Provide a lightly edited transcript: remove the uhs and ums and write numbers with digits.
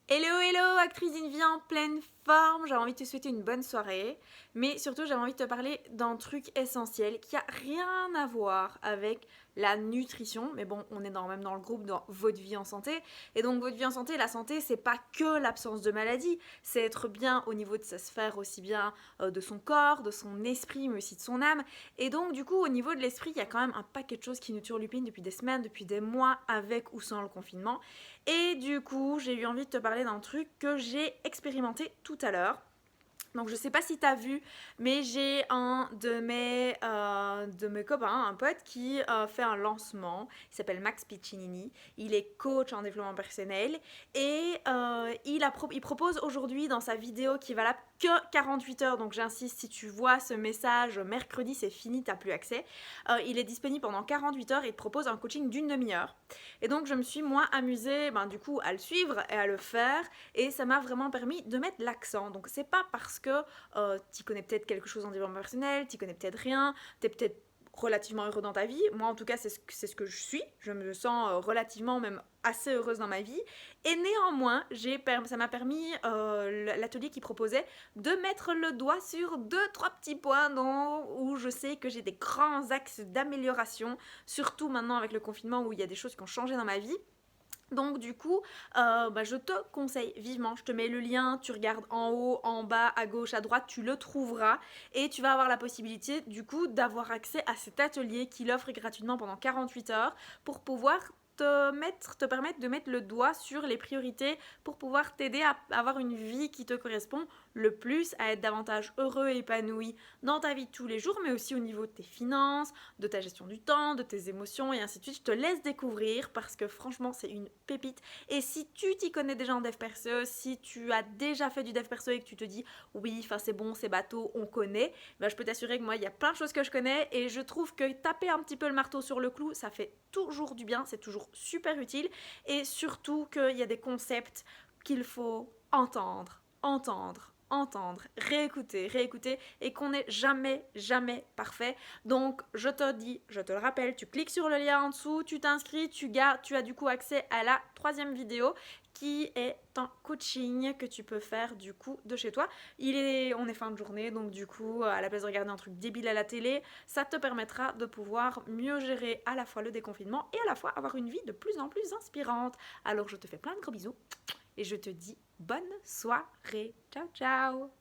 Hello hello, actrice d'une vie en pleine forme, j'avais envie de te souhaiter une bonne soirée, mais surtout j'avais envie de te parler d'un truc essentiel qui a rien à voir avec la nutrition, mais bon, on est même dans le groupe dans votre vie en santé, et donc votre vie en santé, la santé c'est pas que l'absence de maladie, c'est être bien au niveau de sa sphère aussi bien de son corps, de son esprit, mais aussi de son âme, et donc du coup au niveau de l'esprit, il y a quand même un paquet de choses qui nous turlupinent depuis des semaines, depuis des mois, avec ou sans le confinement, et du coup, j'ai eu envie de te parler d'un truc que j'ai expérimenté tout à l'heure. Donc je sais pas si t'as vu, mais j'ai un de mes copains, un pote qui fait un lancement. Il s'appelle Max Piccinini. Il est coach en développement personnel et il propose aujourd'hui dans sa vidéo qui est valable que 48 heures. Donc j'insiste, si tu vois ce message mercredi, c'est fini, t'as plus accès. Il est disponible pendant 48 heures et il te propose un coaching d'une demi-heure. Et donc je me suis moi amusée du coup à le suivre et à le faire et ça m'a vraiment permis de mettre l'accent. Donc c'est pas parce que tu connais peut-être quelque chose en développement personnel, tu connais peut-être rien, tu es peut-être relativement heureux dans ta vie. Moi en tout cas c'est ce que je suis. Je me sens relativement même assez heureuse dans ma vie. Et néanmoins, ça m'a permis l'atelier qui proposait de mettre le doigt sur deux, trois petits points où je sais que j'ai des grands axes d'amélioration, surtout maintenant avec le confinement où il y a des choses qui ont changé dans ma vie. Donc du coup, je te conseille vivement, je te mets le lien, tu regardes en haut, en bas, à gauche, à droite, tu le trouveras et tu vas avoir la possibilité du coup d'avoir accès à cet atelier qu'il offre gratuitement pendant 48 heures pour pouvoir te permettre de mettre le doigt sur les priorités pour pouvoir t'aider à avoir une vie qui te correspond le plus, à être davantage heureux et épanoui dans ta vie de tous les jours, mais aussi au niveau de tes finances, de ta gestion du temps, de tes émotions et ainsi de suite. Je te laisse découvrir parce que franchement c'est une pépite. Et si tu t'y connais déjà en dev perso, si tu as déjà fait du dev perso et que tu te dis oui, enfin c'est bon, c'est bateau, on connaît, je peux t'assurer que moi il y a plein de choses que je connais et je trouve que taper un petit peu le marteau sur le clou, ça fait toujours du bien, c'est toujours super utile et surtout qu'il y a des concepts qu'il faut entendre, réécouter et qu'on n'est jamais parfait. Donc je te dis, je te le rappelle, tu cliques sur le lien en dessous, tu t'inscris, tu as du coup accès à la troisième vidéo qui est un coaching que tu peux faire du coup de chez toi. On est fin de journée, donc du coup, à la place de regarder un truc débile à la télé, ça te permettra de pouvoir mieux gérer à la fois le déconfinement et à la fois avoir une vie de plus en plus inspirante. Alors je te fais plein de gros bisous et je te dis bonne soirée. Ciao ciao.